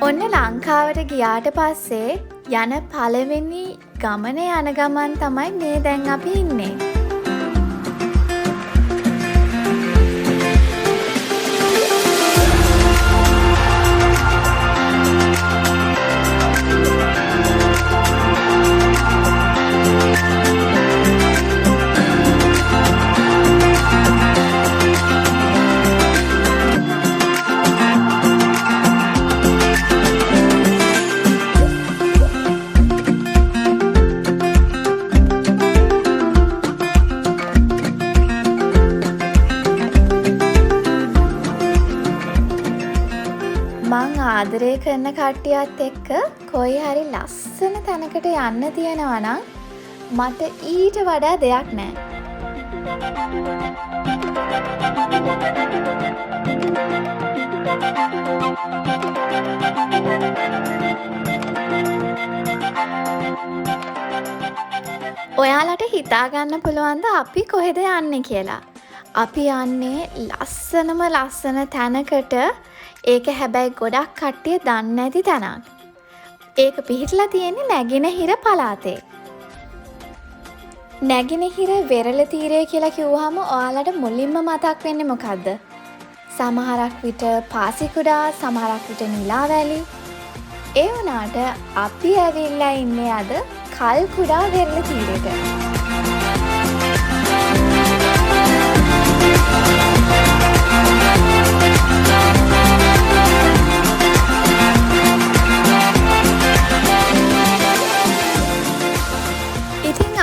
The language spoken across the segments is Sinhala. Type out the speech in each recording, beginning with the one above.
ඔන්න ලංකාවට ගියාට පස්සේ යන පළවෙනි ගමන යන ගමන් තමයි මේ දැන් අපි ඉන්නේ. ආදරය කරන කට්ටියත් එක්ක කොයි හරි ලස්සන තැනකට යන්න තියෙනවා නම් මට ඊට වඩා දෙයක් නෑ. ඔයාලට හිතාගන්න පුළුවන්ද අපි කොහෙද යන්නේ කියලා? අපි යන්නේ ලස්සනම ලස්සන තැනකට. ඒක හැබැයි ගොඩක් කට්ටිය දන්නේ නැති තැනක්. ඒක පිහිටලා තියෙන්නේ නැගෙනහිර පළාතේ. නැගෙනහිර වෙරළ තීරය කියලා කිව්වහම ඔයාලට මුලින්ම මතක් වෙන්නේ මොකද්ද? සමහරක් විට පාසිකුඩා, සමහරක් විට නිලාවැලි. ඒ වුණාට අපි ඇවිල්ලා ඉන්නේ අද කල්කුඩා වෙරළ තීරයට.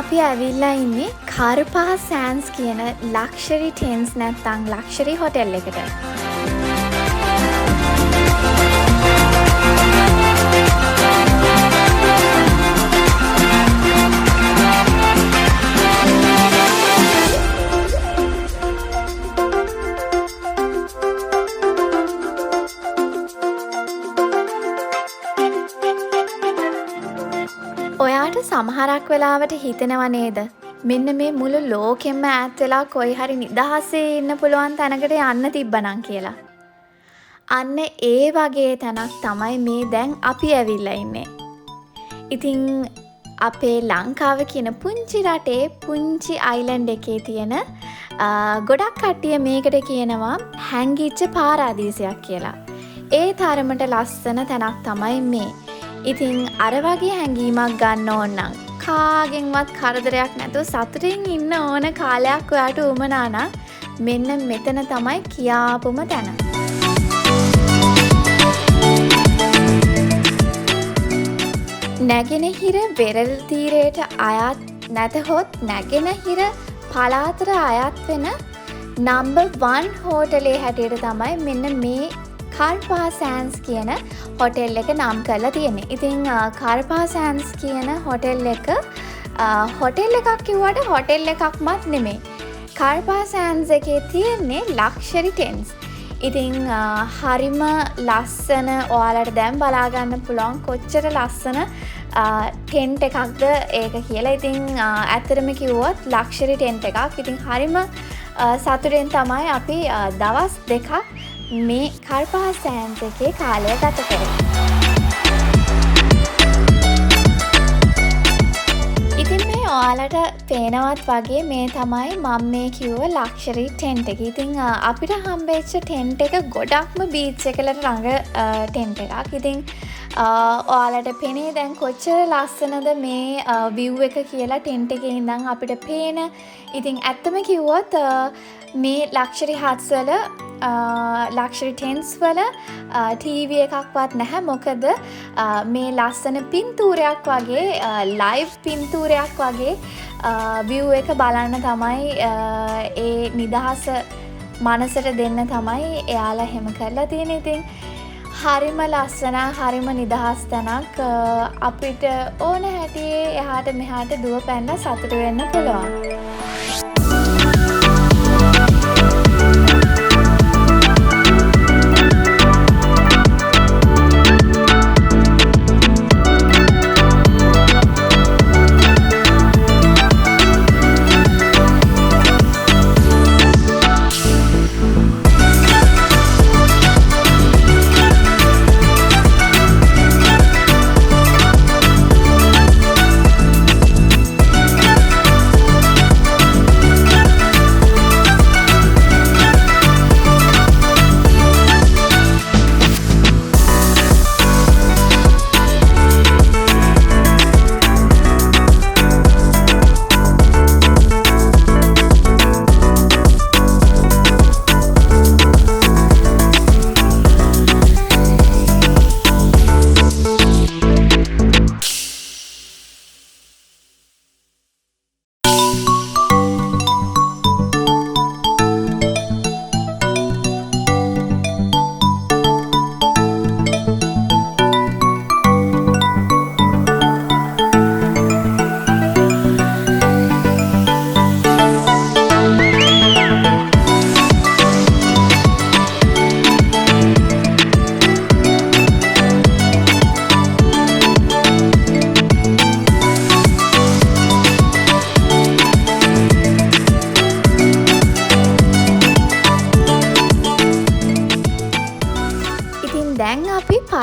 අපි ඇවිල්ලා ඉන්නේ 𝗪𝗵𝗁 කියන ලක්ෂරි ටෙන්ස් නැත්නම් ලක්ෂරි හොටෙල් එකට. ඔයාට සමහරක් වෙලාවට හිතෙනව නේද? මෙන්න මේ මුළු ලෝකෙම ඈත් වෙලා කොයි හරි නිදහසේ ඉන්න පුළුවන් තැනකට යන්න තිබ්බනම් කියලා. අන්න ඒ වගේ තැනක් තමයි මේ දැන් අපි ඇවිල්ලා ඉන්නේ. ඉතින් අපේ ලංකාව කියන පුංචි රටේ පුංචි අයිලන්ඩ් එකේ තියෙන ගොඩක් කට්ටිය මේකට කියනවා හැංගිච්ච පාරාදීසයක් කියලා. ඒ තරමට ලස්සන තැනක් තමයි මේ. ඉතින් අර වගේ හැඟීමක් ගන්න ඕන නම් කාගෙන්වත් කරදරයක් නැතුව සතුටින් ඉන්න ඕන කාලයක් ඔයාට උවමනා නම් මෙන්න මෙතන තමයි කියාපුම තැන. නැගෙනහිර වෙරළ තීරයට අයත් නැතහොත් නැගෙනහිර පළාතට අයත් වෙන නම්බර් 1 හෝටලේ හැටියට තමයි මෙන්න මේ 𝗪𝗵𝗁 කියන හොටෙල් එක නම් කරලා තියෙන්නේ. ඉතින් 𝗪𝗵𝗁 කියන හොටෙල් එක හොටෙල් එකක් කිව්වට හොටෙල් එකක්මත් නෙමෙයි. 𝗪𝗵𝗁 එකේ තියෙන්නේ ලක්ෂරි ටෙන්ස්. ඉතින් හරිම ලස්සන. ඔයාලට දැන් බලා ගන්න පුළුවන් කොච්චර ලස්සන ටෙන්ට් එකක්ද ඒක කියලා. ඉතින් ඇත්තටම කිව්වොත් ලක්ෂරි ටෙන්ට් එකක්. ඉතින් හරිම සතුටෙන් තමයි අපි දවස් දෙකක් මේ 𝗪𝗵𝗁 එකේ කාලය ගත කරේ. ඉතින් මේ ඔයාලට පේනවත් වගේ මේ තමයි මම මේ කිව්ව ලක්ෂරි ටෙන්ට් එක. ඉතින් අපිට හම්බෙච්ච ටෙන්ට් එක ගොඩක්ම බීච් එකකට ළඟ ටෙන්ට් එකක්. ඉතින් ඔයාලට පෙනේ දැන් කොච්චර ලස්සනද මේ view එක කියලා ටෙන්ට් එකේ ඉඳන් අපිට පේන. ඉතින් ඇත්තම කිව්වොත් මේ ලක්ෂරි හට්ස් වල ලක්ෂරි ටෙන්ට්ස් වල ටීවී එකක්වත් නැහැ. මොකද මේ ලස්සන පින්තූරයක් වගේ ලයිව් පින්තූරයක් වගේ view එක බලන්න තමයි ඒ නිදහස මනසට දෙන්න තමයි එයාලා එහෙම කරලා තියෙන්නේ. ඉතින් හරිම ලස්සන හරිම නිදහස් තැනක්. අපිට ඕන හැටියේ එහාට මෙහාට දුව පැනලා සතුට වෙන්න පුළුවන්.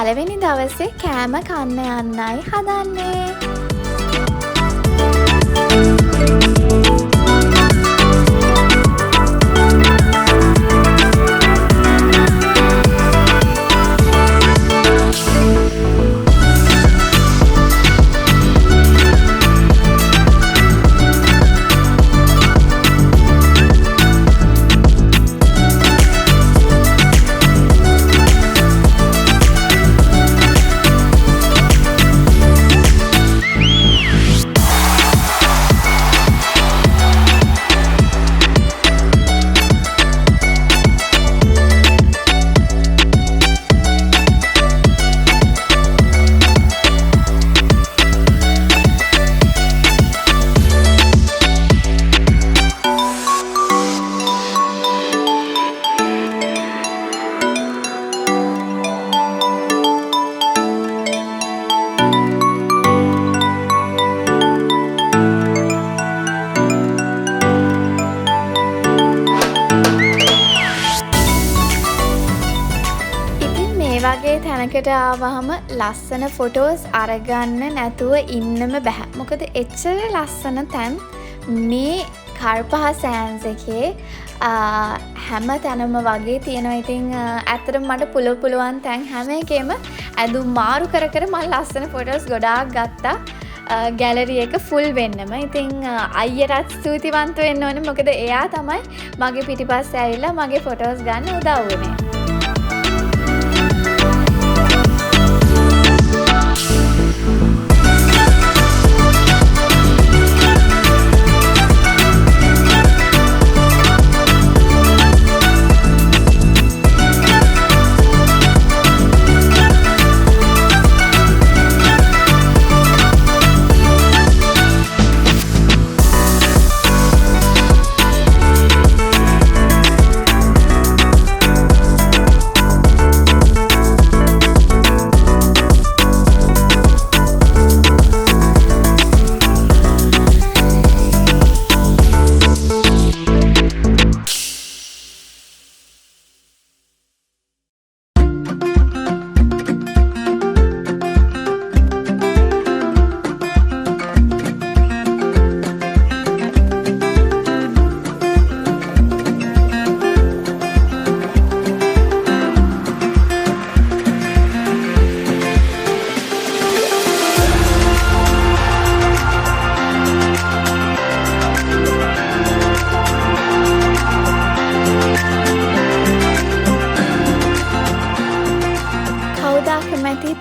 පළවෙනි දවසේ කෑම කන්න යන්නයි හදන්නේ. වගේ තැනකට ආවහම ලස්සන ෆොටෝස් අරගන්න නැතුව ඉන්නම බැහැ. මොකද එච්චර ලස්සන තැන් මේ 𝗪𝗵 එකේ හැම තැනම වගේ තියෙනවා. ඉතින් ඇත්තටම මට පුළුවන් තැන් හැම එකෙම ඇඳුම් මාරු කර කර මම ලස්සන ෆොටෝස් ගොඩාක් ගත්තා. ගැලරි එක ෆුල් වෙන්නම. ඉතින් අයියටත් ස්තුතිවන්ත වෙන්න ඕනේ. මොකද එයා තමයි මගේ පිටිපස්සේ ඇවිල්ලා මගේ ෆොටෝස් ගන්න උදව් වුනේ.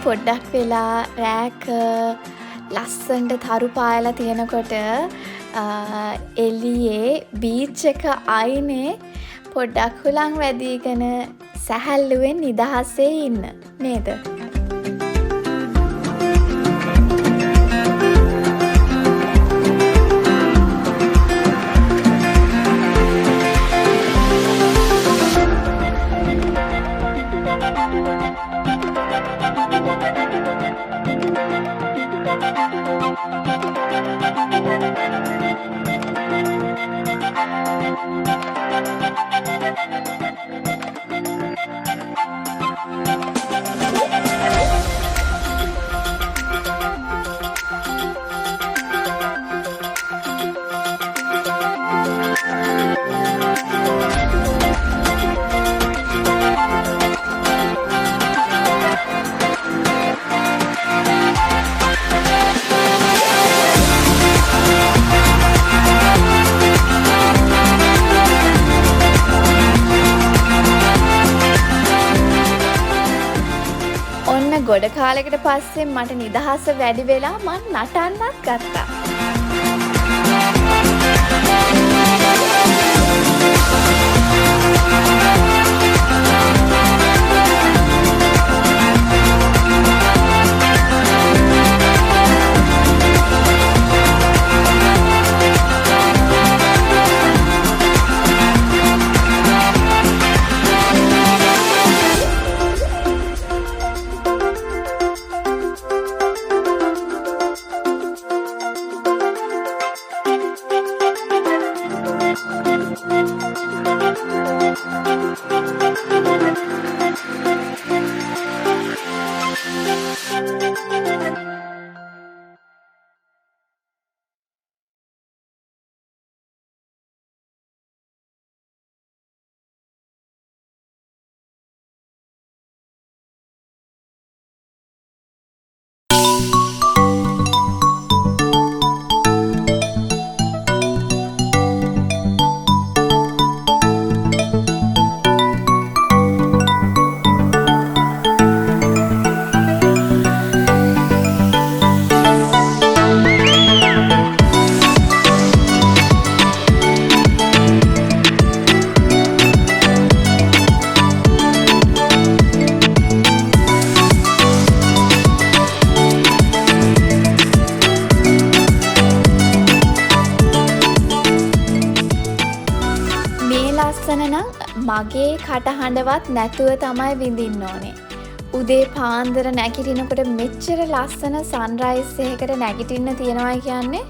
පොඩ්ඩක් වෙලා රෑක ලස්සනට තරු පායලා තියෙනකොට එළියේ බීච් එක අයිනේ පොඩ්ඩක් හුලං වැදීගෙන සැහැල්ලුවෙන් නිදහසේ ඉන්න නේද? ගොඩ කාලෙකට පස්සේ මට නිදහස වැඩි වෙලා මං නටන්නත් ගත්තා. මගේ කටහඬවත් නැතුව තමයි විඳින්න ඕනේ. උදේ පාන්දර නැගිටිනකොට මෙච්චර ලස්සන සන්රයිස් එකකට නැගිටින්න තියනවා කියන්නේ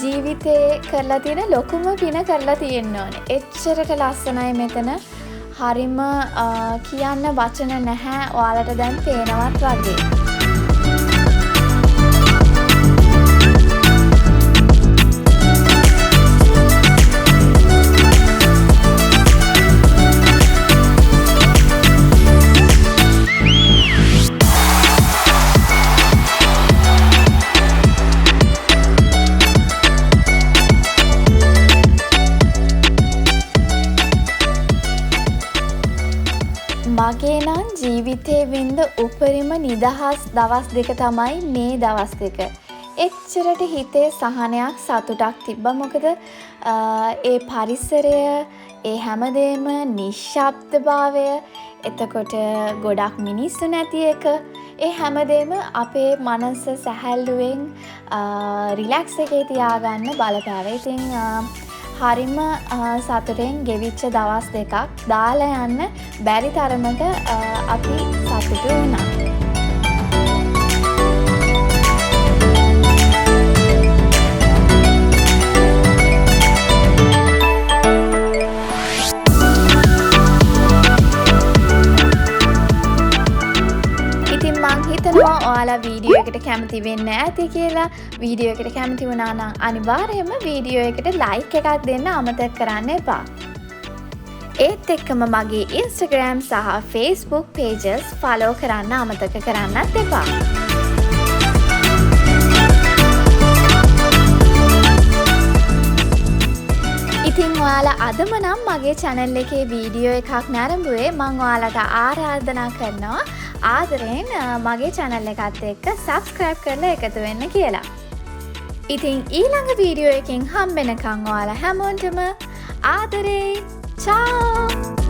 ජීවිතේ කරලා තියෙන ලොකුම පින කරලා තියෙන්න ඕනේ. එච්චරට ලස්සනයි මෙතන. හරිම කියන්න වචන නැහැ. ඔයාලට දැන් පේනවත් වගේ. මගේ නම් ජීවිතේ වින්ද උපරිම නිදහස් දවස් දෙක තමයි මේ දවස් දෙක. එච්චරට හිතේ සහනයක් සතුටක් තිබ්බා. මොකද ඒ පරිසරය, ඒ හැමදේම නිශ්ශබ්දභාවය, එතකොට ගොඩක් මිනිස්සු නැති එක, ඒ හැමදේම අපේ මනස සැහැල්ලුවෙන් රිලැක්ස් එකේ තියාගන්න බලපෑවේ. ඉතින් හරිම සතුටෙන් ගෙවිච්ච දවස් දෙකක් දාලා යන්න බැරි තරමට අපි සතුටු වුණා. ඉතින් මං හිතනවා ඔයාලා වීඩියෝ එකට කැමති වෙන්න ඇති කියලා. වීඩියෝ එකට කැමති වුණා නම් අනිවාර්යයෙන්ම වීඩියෝ එකට ලයික් එකක් දෙන්න අමතක කරන්න එපා. ඒත් එක්කම මගේ Instagram සහ Facebook pages follow කරන්න අමතක කරන්නත් එපා. ඉතින් ඔයාලා අදම නම් මගේ channel එකේ වීඩියෝ එකක් නරඹුවේ. මම ඔයාලට ආරාධනා කරනවා ආදරෙන් මගේ channel එකත් එක්ක subscribe කරලා එකතු වෙන්න කියලා. ඉතින් ඊළඟ වීඩියෝ එකකින් හම්බෙනකන් ඔයාලා හැමෝටම ආදරේ. Ciao!